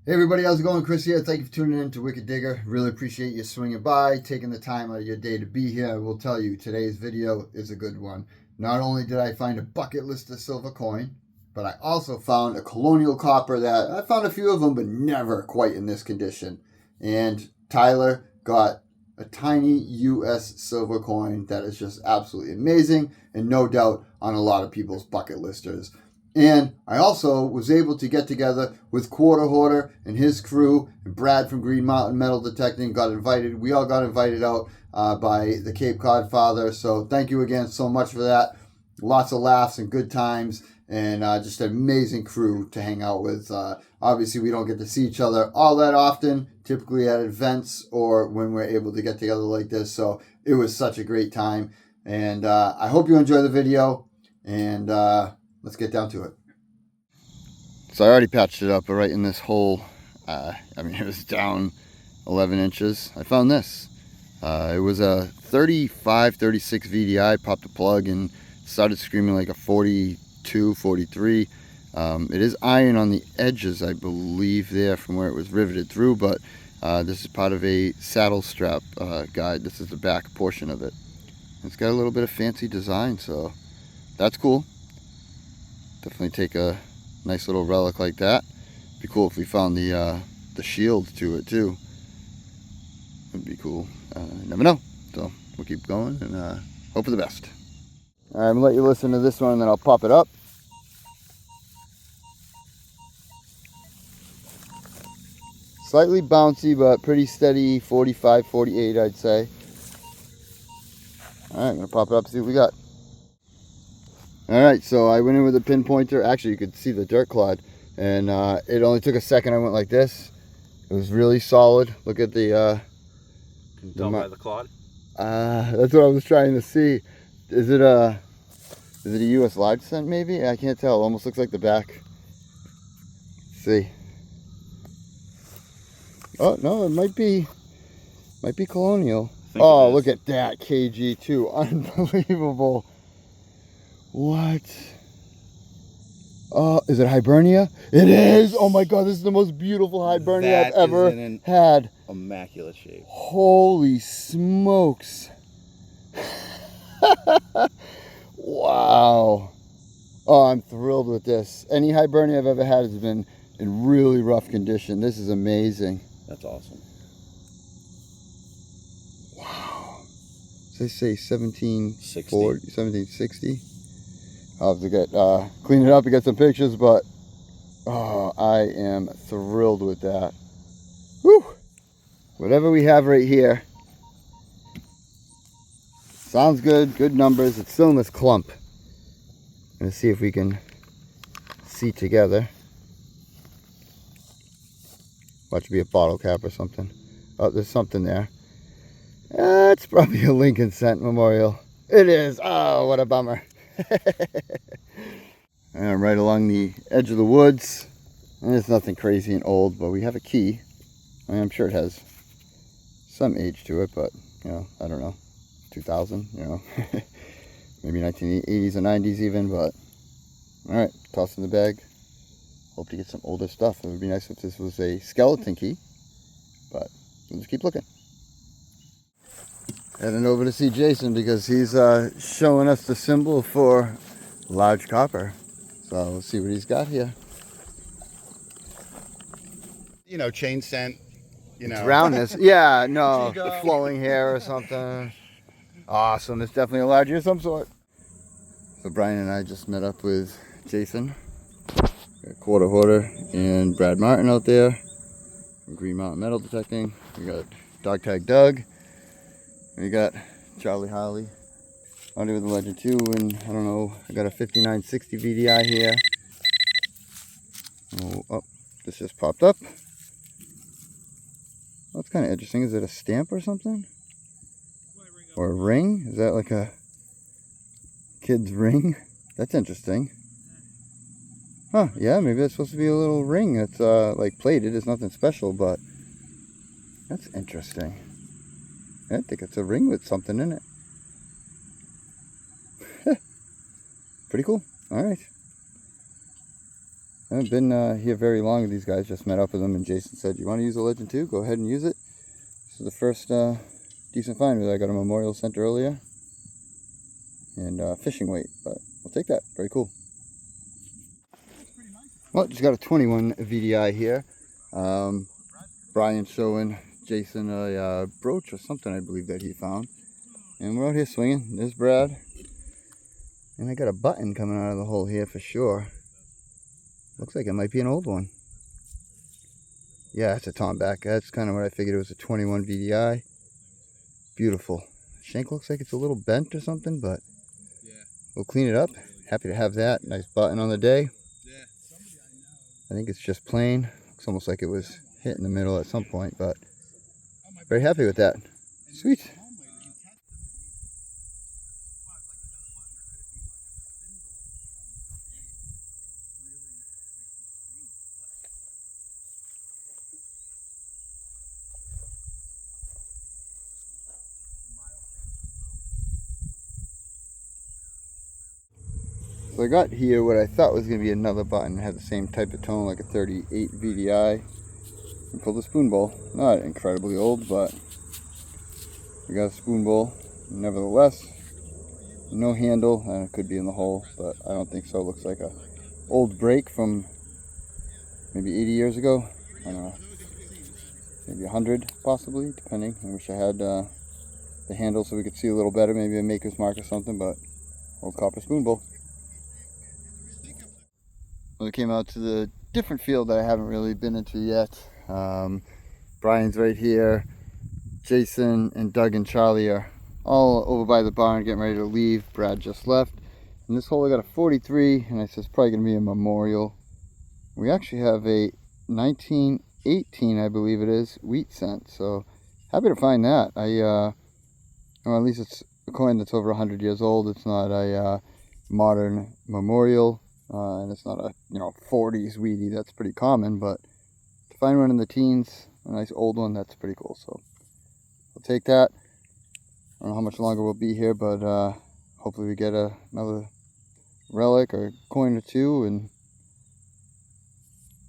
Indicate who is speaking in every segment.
Speaker 1: Hey everybody, how's it going? Chris here. Thank you for tuning in to Wicked Digger. Really appreciate you swinging by, taking the time out of your day to be here. I will tell you, today's video is a good one. Not only did I find a bucket list of silver coin, but I also found a colonial copper that I found a few of them, but never quite in this condition. And Tyler got a tiny US silver coin that is just absolutely amazing and no doubt on a lot of people's bucket listers. And I also was able to get together with Quarter Hoarder and his crew, and Brad from Green Mountain Metal Detecting got invited. We all got invited out by the Cape Cod Father. So thank you again so much for that. Lots of laughs and good times, and just an amazing crew to hang out with. Obviously, we don't get to see each other all that often, typically at events or when we're able to get together like this. So it was such a great time. And I hope you enjoy the video. And let's get down to it. So I already patched it up, but right in this hole, it was down 11 inches. I found this. It was a 35, 36 VDI, popped the plug and started screaming like a 42, 43. It is iron on the edges, I believe, there from where it was riveted through, but this is part of a saddle strap guide. This is the back portion of it. It's got a little bit of fancy design, so that's cool. Definitely take a nice little relic like that. Be cool if we found the shield to it too. It'd be cool. Never know. So we'll keep going and hope for the best. All right, I'm gonna let you listen to this one and then I'll pop it up. Slightly bouncy, but pretty steady, 45, 48, I'd say. All right, I'm gonna pop it up and see what we got. All right, so I went in with a pinpointer. Actually, you could see the dirt clod, and it only took a second. I went like this. It was really solid. Look at the.
Speaker 2: Can you tell by the clod?
Speaker 1: That's what I was trying to see. Is it a U.S. live scent? Maybe I can't tell. It almost looks like the back. Let's see. Oh no, it might be colonial. Oh, look at that KG2, unbelievable. What? Oh, is it Hibernia? It is! Oh my god, this is the most beautiful Hibernia I've ever had.
Speaker 2: Immaculate shape.
Speaker 1: Holy smokes. Wow. Oh, I'm thrilled with this. Any Hibernia I've ever had has been in really rough condition. This is amazing.
Speaker 2: That's awesome.
Speaker 1: Wow. So they say 1740, 1760. I'll have to get clean it up and get some pictures, but oh, I am thrilled with that. Whew. Whatever we have right here sounds good. Good numbers. It's still in this clump. Let's see if we can see together. Watch it be a bottle cap or something. Oh, there's something there. It's probably a Lincoln Cent Memorial. It is. Oh, what a bummer. And right along the edge of the woods, and it's nothing crazy and old, but we have a key. I'm sure it has some age to it, but you know, I don't know, 2000, you know, maybe 1980s or 90s even. But all right, toss in the bag. Hope to get some older stuff. It would be nice if this was a skeleton key, but we'll just keep looking. Heading over to see Jason because he's showing us the symbol for large copper. So let's see what he's got here.
Speaker 3: You know, chain scent, you know.
Speaker 1: Roundness. Yeah, no, the flowing hair or something. Awesome. It's definitely a large of some sort. So Brian and I just met up with Jason, Quarter Hoarder, and Brad Martin out there from Green Mountain Metal Detecting. We got Dog Tag Doug. We got Charley Harley, Under with the Legend 2, and I don't know, I got a 5960 VDI here. Oh, this just popped up. That's kind of interesting. Is it a stamp or something? Or a ring? Is that like a kid's ring? That's interesting. Huh, yeah, maybe that's supposed to be a little ring that's like plated. It's nothing special, but that's interesting. I think it's a ring with something in it. Pretty cool. All right. I haven't been here very long with these guys. Just met up with them, and Jason said, "You want to use a Legend 2? Go ahead and use it." This is the first decent find. I got a memorial center earlier, and fishing weight, but we'll take that. Very cool. Well, just got a 21 VDI here. Brian showing Jason a brooch or something, I believe, that he found. And we're out here swinging. There's Brad. And I got a button coming out of the hole here for sure. Looks like it might be an old one. Yeah, it's a tomback. That's kind of what I figured. It was a 21 VDI. Beautiful. Shank looks like it's a little bent or something, but we'll clean it up. Happy to have that. Nice button on the day. I think it's just plain. Looks almost like it was hit in the middle at some point, but very happy with that. Sweet. So I got here what I thought was going to be another button. It had the same type of tone, like a 38 VDI. And pulled a spoon bowl. Not incredibly old, but we got a spoon bowl. Nevertheless, no handle, and it could be in the hole, but I don't think so. It looks like a old break from maybe 80 years ago. I don't know. Maybe 100 possibly, depending. I wish I had the handle so we could see a little better. Maybe a maker's mark or something, but old copper spoon bowl. Well, I came out to the different field that I haven't really been into yet. Brian's right here. Jason and Doug and Charlie are all over by the barn getting ready to leave. Brad just left. And this hole I got a 43, and I said it's probably going to be a memorial. We actually have a 1918, I believe it is, wheat cent. So happy to find that. Well, at least it's a coin that's over 100 years old. It's not a modern memorial. And it's not a 40s weedy. That's pretty common, but to find one in the teens, a nice old one, that's pretty cool. So we'll take that. I don't know how much longer we'll be here, but hopefully we get another relic or coin or two, and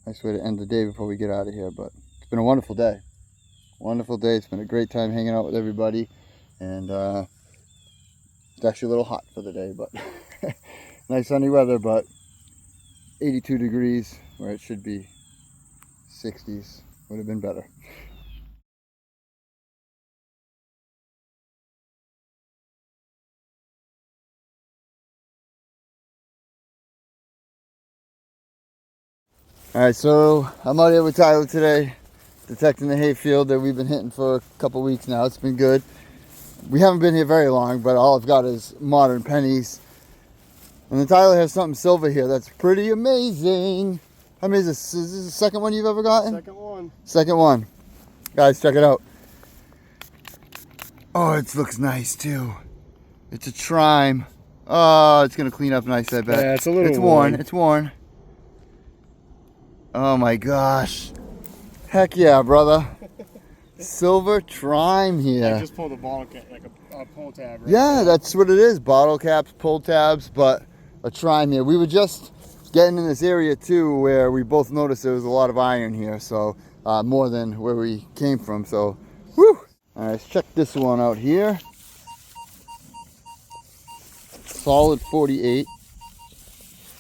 Speaker 1: nice way to end the day before we get out of here. But it's been a wonderful day. Wonderful day. It's been a great time hanging out with everybody, and it's actually a little hot for the day, but nice sunny weather, but 82 degrees where it should be 60s would have been better. Alright, so I'm out here with Tyler today, detecting the hayfield that we've been hitting for a couple weeks now. It's been good. We haven't been here very long, but all I've got is modern pennies. And then Tyler has something silver here that's pretty amazing. How many is this? Is this the second one you've ever gotten?
Speaker 4: Second one.
Speaker 1: Second one. Guys, check it out. Oh, it looks nice too. It's a Trime. Oh, it's going to clean up nice, I bet.
Speaker 4: Yeah, it's a little
Speaker 1: worn. It's worn. Oh my gosh. Heck yeah, brother. Silver Trime here.
Speaker 4: I just pulled a bottle cap, like a pull tab. Right?
Speaker 1: Yeah, that's what it is. Bottle caps, pull tabs, but a Trime here. We were just getting in this area too where we both noticed there was a lot of iron here, so more than where we came from. So, whew. All right, let's check this one out here. Solid 48.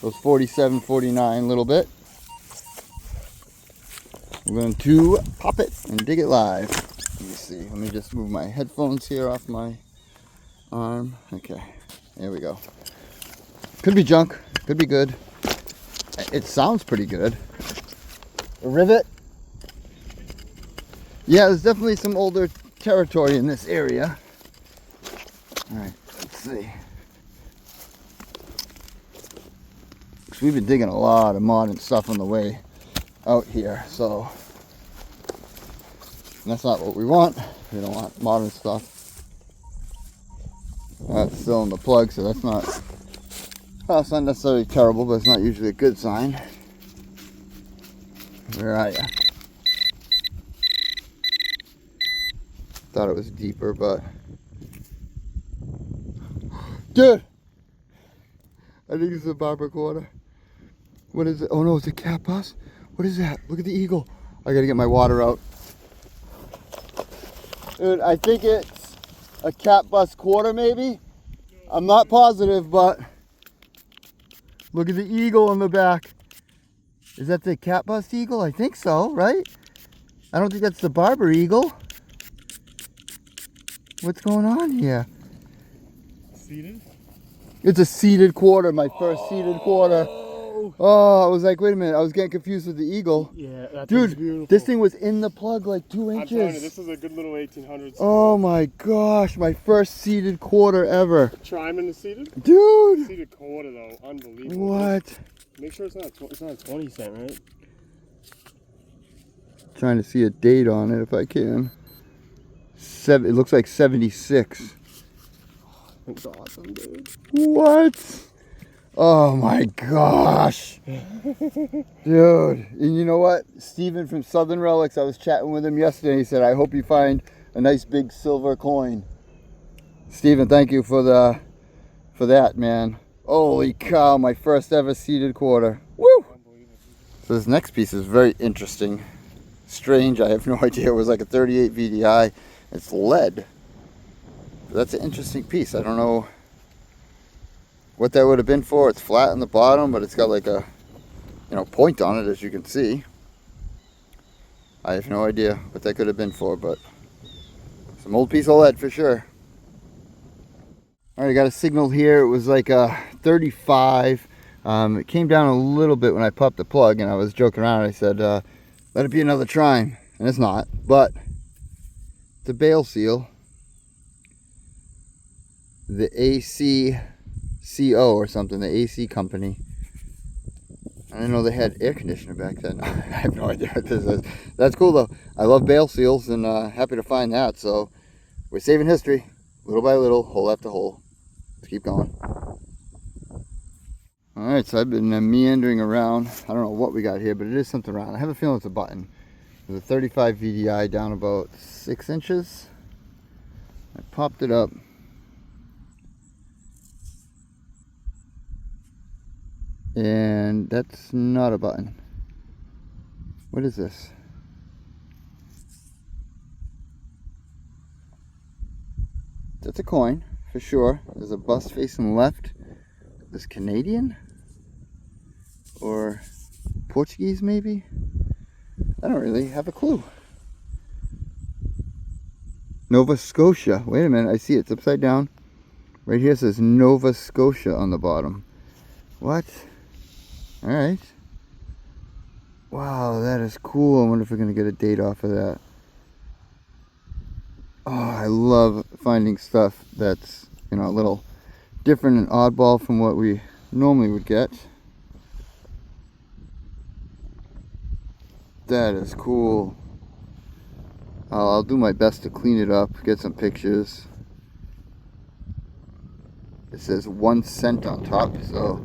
Speaker 1: Those 47, 49 a little bit. We're going to pop it and dig it live. Let me see. Let me just move my headphones here off my arm. Okay, there we go. Could be junk. Could be good. It sounds pretty good. A rivet. Yeah, there's definitely some older territory in this area. All right, let's see. Because we've been digging a lot of modern stuff on the way out here, so that's not what we want. We don't want modern stuff. That's still in the plug, so that's not, well, it's not necessarily terrible, but it's not usually a good sign. Where are ya? Thought it was deeper, but dude, I think it's a barber quarter. What is it? Oh no, it's a cat bus. What is that? Look at the eagle. I gotta get my water out. Dude, I think it's a cat bus quarter maybe. I'm not positive, but look at the eagle on the back. Is that the cat bus eagle? I think so, right? I don't think that's the barber eagle. What's going on here?
Speaker 4: Seated?
Speaker 1: It's a seated quarter, my first seated quarter. Oh, I was like, wait a minute, I was getting confused with the eagle.
Speaker 4: Yeah, that
Speaker 1: Dude,
Speaker 4: thing's beautiful.
Speaker 1: this thing was in the plug like 2
Speaker 4: I'm
Speaker 1: inches.
Speaker 4: telling you, this is a good little 1800s.
Speaker 1: Oh my gosh, my first seated quarter ever.
Speaker 4: Chime is seated?
Speaker 1: Dude!
Speaker 4: Seated quarter though, unbelievable.
Speaker 1: What?
Speaker 4: Make sure it's not a 20 cent, right?
Speaker 1: Trying to see a date on it if I can. It looks like 76.
Speaker 4: That's awesome, dude.
Speaker 1: What? Oh my gosh. Dude, and you know what? Steven from Southern Relics, I was chatting with him yesterday. He said, I hope you find a nice big silver coin. Steven, thank you for that, man. Holy cow, my first ever seated quarter. Woo! So this next piece is very interesting. Strange, I have no idea. It was like a 38 VDI. It's lead. That's an interesting piece. I don't know what that would have been for. It's flat on the bottom, but it's got like a, point on it, as you can see. I have no idea what that could have been for, but some old piece of lead for sure. All right, I got a signal here. It was like a 35. It came down a little bit when I popped the plug, and I was joking around. I said, let it be another trime, and it's not, but it's a bale seal. The ACCO or something, the AC company. I didn't know they had air conditioner back then. I have no idea what this is. That's cool though. I love bale seals and happy to find that. So we're saving history little by little, hole after hole. Let's keep going. Alright, so I've been meandering around. I don't know what we got here, but it is something round. I have a feeling it's a button. There's a 35 VDI down about 6 inches. I popped it up. And that's not a button. What is this? That's a coin, for sure. There's a bust facing left. This Canadian? Or Portuguese, maybe? I don't really have a clue. Nova Scotia. Wait a minute, I see it's upside down. Right here it says Nova Scotia on the bottom. What? Alright. Wow, that is cool. I wonder if we're going to get a date off of that. Oh, I love finding stuff that's, a little different and oddball from what we normally would get. That is cool. I'll do my best to clean it up, get some pictures. It says 1 cent on top, so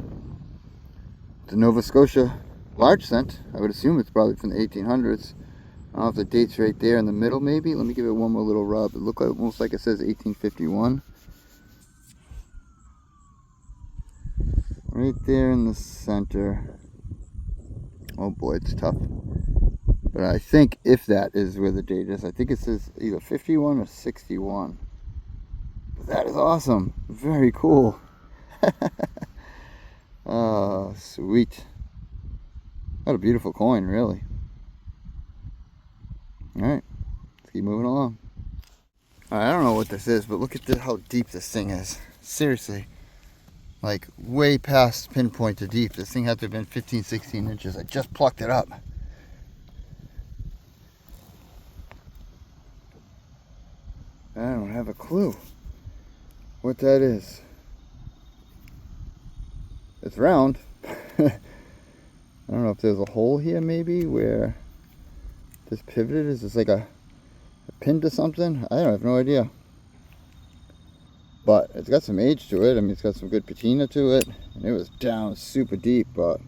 Speaker 1: the Nova Scotia large cent. I would assume it's probably from the 1800s. I don't know if the date's right there in the middle maybe. Let me give it one more little rub. It looks like, almost like it says 1851. Right there in the center. Oh boy, it's tough. But I think if that is where the date is, I think it says either 51 or 61. But that is awesome. Very cool. Oh, sweet. What a beautiful coin, really. Alright, let's keep moving along. Alright, I don't know what this is, but look at how deep this thing is. Seriously. Like, way past pinpoint to deep. This thing had to have been 15, 16 inches. I just plucked it up. I don't have a clue what that is. It's round. I don't know if there's a hole here maybe where this pivoted. Is this like a pin to something? I have no idea. But it's got some age to it. I mean, it's got some good patina to it. And it was down super deep, but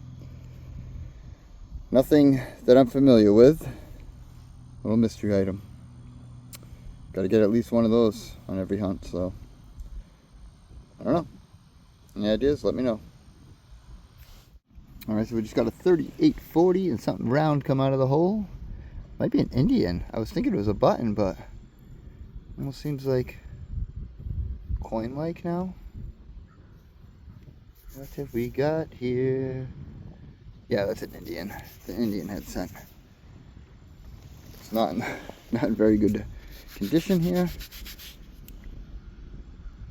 Speaker 1: nothing that I'm familiar with. Little mystery item. Got to get at least one of those on every hunt, so I don't know. Any ideas? Let me know. All right, so we just got a 3840 and something round come out of the hole. Might be an Indian. I was thinking it was a button, but almost seems like coin-like now. What have we got here? Yeah, that's an Indian. The Indian head scent. It's not in very good condition here.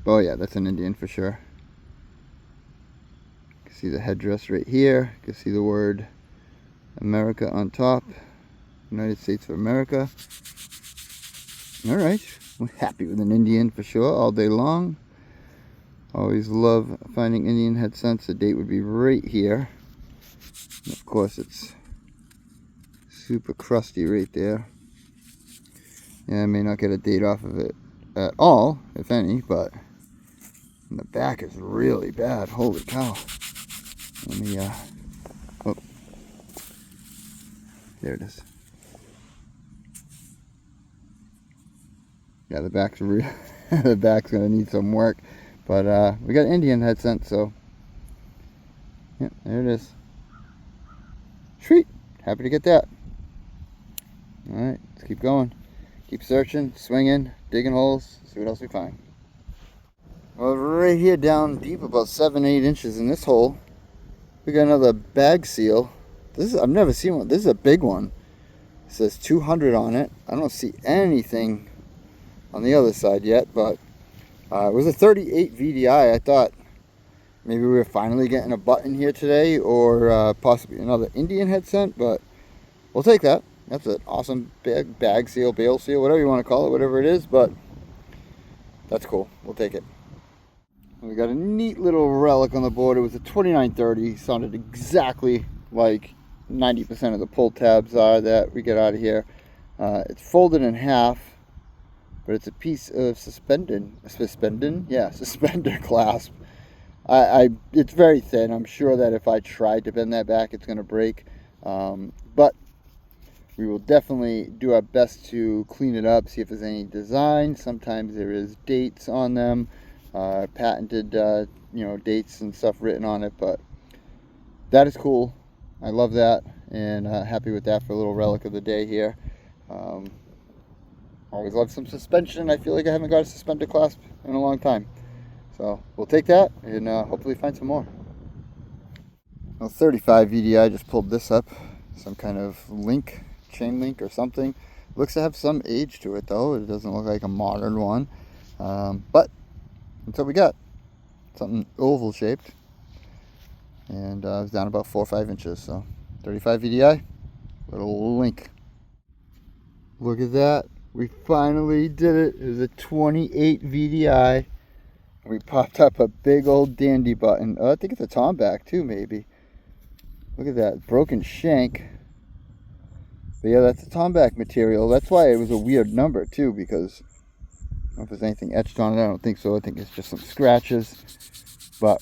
Speaker 1: Oh yeah, that's an Indian for sure. You can see the headdress right here. You can see the word America on top. United States of America. All right, we're happy with an Indian for sure all day long. Always love finding Indian head scents. The date would be right here. And of course, it's super crusty right there. Yeah, I may not get a date off of it at all, if any, but the back is really bad. Holy cow. Let me, oh, there it is. Yeah, the back's the back's gonna need some work, but we got Indian head scent, so yeah, there it is. Sweet, happy to get that. All right, let's keep going, keep searching, swinging, digging holes, see what else we find. Well, right here down deep, about 7-8 inches in this hole, we got another bag seal. This is, I've never seen one. This is a big one. It says 200 on it. I don't see anything on the other side yet, but it was a 38 VDI. I thought maybe we were finally getting a button here today, or possibly another Indian head scent, but we'll take that. That's an awesome bag seal, bale seal, whatever you want to call it, whatever it is, but that's cool. We'll take it. We got a neat little relic on the board. It was a 2930. Sounded exactly like 90% of the pull tabs are that we get out of here. It's folded in half, but it's a piece of suspender clasp. It's very thin. I'm sure that if I tried to bend that back, it's going to break. But we will definitely do our best to clean it up, see if there's any design. Sometimes there is dates on them. Patented dates and stuff written on it, but that is cool. I love that, and happy with that for a little relic of the day here. Always love some suspension. I feel like I haven't got a suspended clasp in a long time, so we'll take that and hopefully find some more. Well, 35 VDI just pulled this up, some kind of link, chain link or something. Looks to have some age to it though. It doesn't look like a modern one, but that's what we got. Something oval shaped. And it was down about 4 or 5 inches. So 35 VDI, little link. Look at that. We finally did it. It was a 28 VDI. We popped up a big old dandy button. Oh, I think it's a tomback too, maybe. Look at that. Broken shank. But yeah, that's a tomback material. That's why it was a weird number too, because I don't know if there's anything etched on it. I don't think so. I think it's just some scratches. But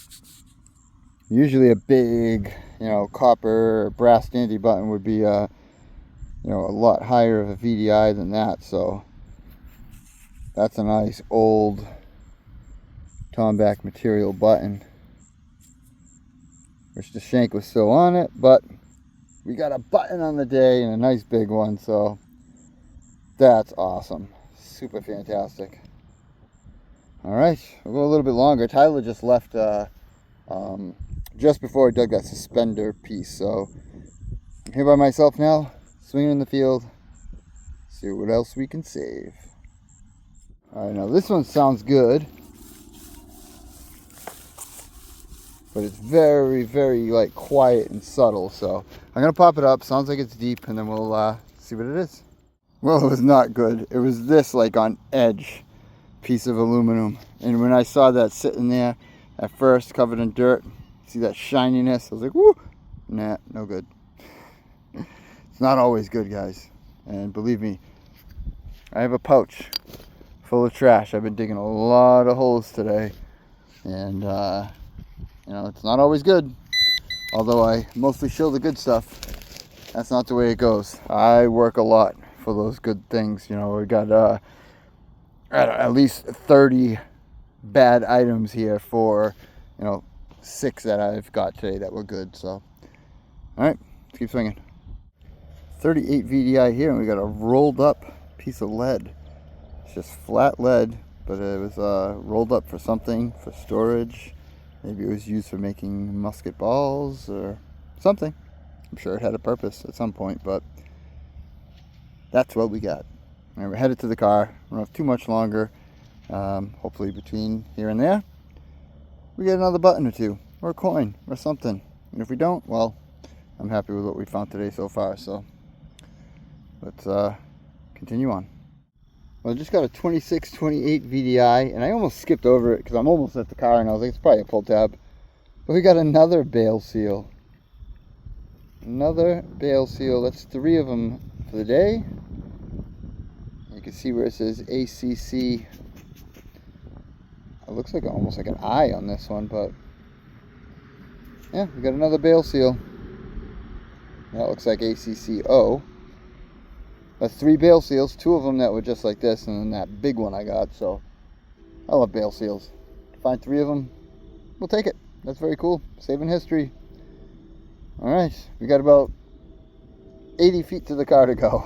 Speaker 1: usually a big, copper or brass dandy button would be a lot higher of a VDI than that. So that's a nice old tomback material button. Wish the shank was still on it, but we got a button on the day and a nice big one. So that's awesome. Super fantastic. All right, we'll go a little bit longer. Tyler just left just before I dug that suspender piece, so I'm here by myself now, swinging in the field, see what else we can save. All right, now this one sounds good, but it's very, very quiet and subtle, so I'm gonna pop it up. Sounds like it's deep, and then we'll see what it is. Well, it was not good. It was this on edge piece of aluminum, and when I saw that sitting there at first covered in dirt, see that shininess, I was like, whoo, nah, no good. It's not always good, guys, and believe me, I have a pouch full of trash. I've been digging a lot of holes today, and it's not always good, although I mostly show the good stuff. That's not the way it goes. I work a lot for those good things. We got at least 30 bad items here for 6 that I've got today that were good. So All right, let's keep swinging. 38 VDI here, and we got a rolled up piece of lead. It's just flat lead, but it was rolled up for something, for storage. Maybe it was used for making musket balls or something. I'm sure it had a purpose at some point, but that's what we got. All right, we're headed to the car. We don't have too much longer. Hopefully between here and there, we get another button or two, or a coin, or something. And if we don't, well, I'm happy with what we found today so far. So let's continue on. Well, I just got a 2628 VDI, and I almost skipped over it because I'm almost at the car, and I was like, it's probably a pull tab. But we got another bail seal. Another bail seal. That's 3 of them for the day. You can see where it says ACC. It looks like almost like an eye on this one, but yeah, we got another bail seal. That looks like ACCO. That's 3 bail seals, 2 of them that were just like this, and then that big one I got. So I love bail seals. Find 3 of them, we'll take it. That's very cool. Saving history. All right, we got about 80 feet to the car to go.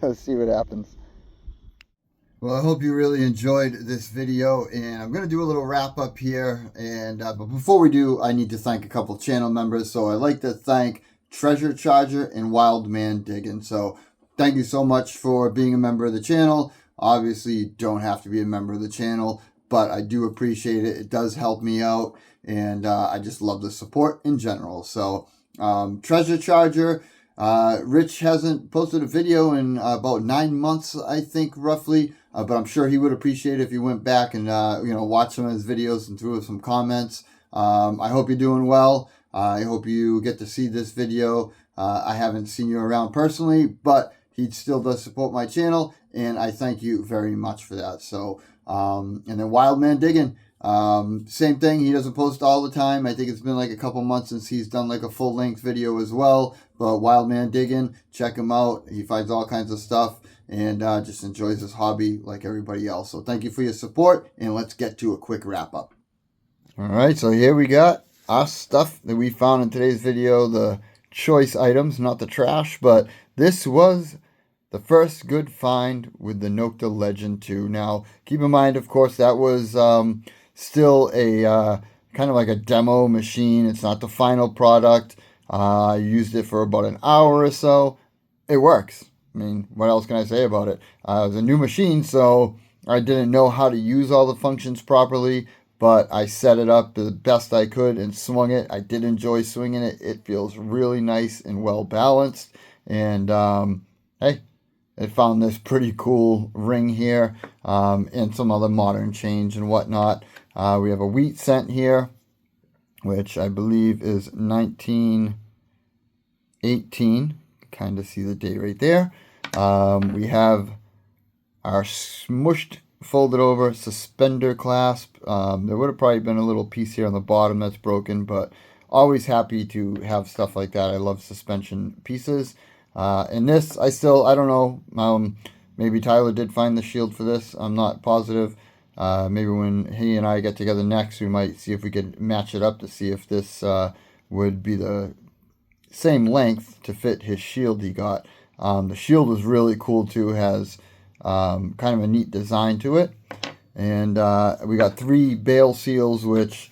Speaker 1: Let's see what happens. Well, I hope you really enjoyed this video, and I'm going to do a little wrap up here. And but before we do, I need to thank a couple channel members. So I'd like to thank Treasure Charger and Wild Man Digging. So thank you so much for being a member of the channel. Obviously, you don't have to be a member of the channel, but I do appreciate it. It does help me out, and I just love the support in general. So Treasure Charger, Rich hasn't posted a video in about 9 months, I think, roughly. But I'm sure he would appreciate it if you went back and watch some of his videos and threw some comments. I hope you're doing well. I hope you get to see this video. I haven't seen you around personally, but he still does support my channel, and I thank you very much for that. So, and then Wild Man Digging, same thing. He doesn't post all the time. I think it's been like a couple months since he's done like a full-length video as well. But Wild Man Digging, check him out. He finds all kinds of stuff and just enjoys his hobby like everybody else. So thank you for your support, and let's get to a quick wrap-up. All right, so here we got our stuff that we found in today's video, the choice items, not the trash, but this was the first good find with the Nokta Legend 2. Now, keep in mind, of course, that was still a kind of like a demo machine. It's not the final product. I used it for about an hour or so. It works. I mean, what else can I say about it? It was a new machine, so I didn't know how to use all the functions properly, but I set it up the best I could and swung it. I did enjoy swinging it. It feels really nice and well balanced. And hey, I found this pretty cool ring here and some other modern change and whatnot. We have a wheat cent here, which I believe is 1918. Kind of see the date right there. We have our smushed, folded over suspender clasp. There would have probably been a little piece here on the bottom that's broken, but always happy to have stuff like that. I love suspension pieces. And this, I don't know. Maybe Tyler did find the shield for this. I'm not positive. Maybe when he and I get together next, we might see if we could match it up to see if this would be the same length to fit his shield he got. The shield was really cool too. Has kind of a neat design to it. And we got 3 bail seals, which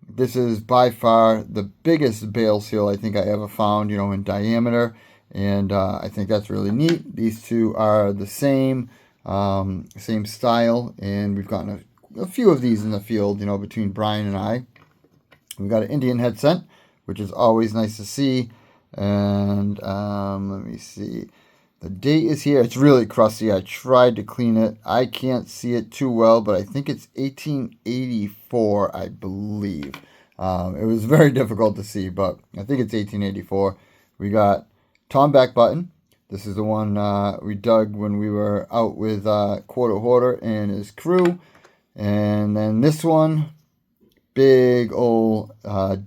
Speaker 1: this is by far the biggest bail seal I think I ever found, in diameter. And I think that's really neat. These 2 are the same style, and we've gotten a few of these in the field, between Brian and I. We've got an Indian head scent, which is always nice to see. And let me see. The date is here. It's really crusty. I tried to clean it. I can't see it too well, but I think it's 1884, I believe. It was very difficult to see, but I think it's 1884. We got Tomback button. This is the one we dug when we were out with Quarter Hoarder and his crew. And then this one, big old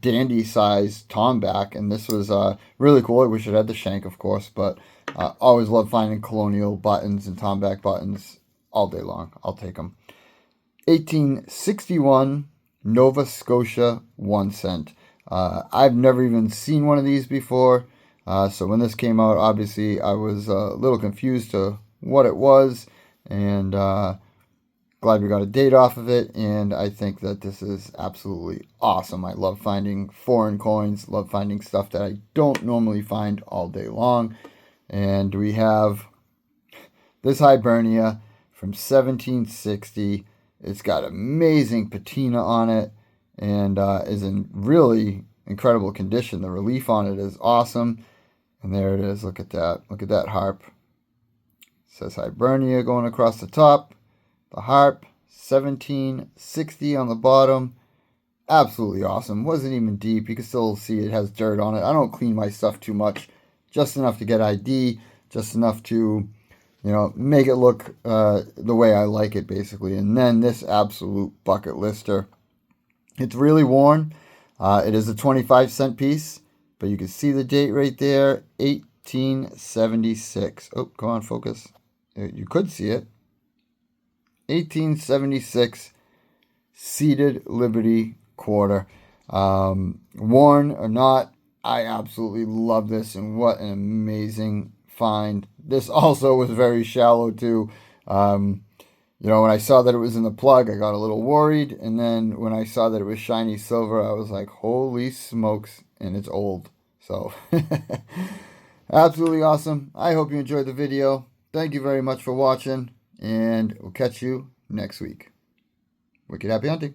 Speaker 1: dandy sized Tomback, and this was really cool. I wish it had the shank, of course, but always love finding colonial buttons and Tomback buttons all day long. I'll take them. 1861 Nova Scotia 1 cent. I've never even seen one of these before. So when this came out, obviously I was a little confused to what it was, and glad we got a date off of it. And I think that this is absolutely awesome. I love finding foreign coins, love finding stuff that I don't normally find all day long. And we have this Hibernia from 1760. It's got amazing patina on it and is in really incredible condition. The relief on it is awesome. And there it is. Look at that. Look at that harp. It says Hibernia going across the top. The harp, 1760 on the bottom. Absolutely awesome. Wasn't even deep. You can still see it has dirt on it. I don't clean my stuff too much. Just enough to get ID. Just enough to, you know, make it look the way I like it, basically. And then this absolute bucket lister. It's really worn. It is a 25-cent piece. But you can see the date right there, 1876. Oh, come on, focus. You could see it. 1876 seated Liberty quarter. Worn or not, I absolutely love this, and what an amazing find. This also was very shallow too. You know, when I saw that it was in the plug, I got a little worried, and then when I saw that it was shiny silver, I was like, holy smokes, and it's old. So, absolutely awesome. I hope you enjoyed the video. Thank you very much for watching, and we'll catch you next week. Wicked happy hunting.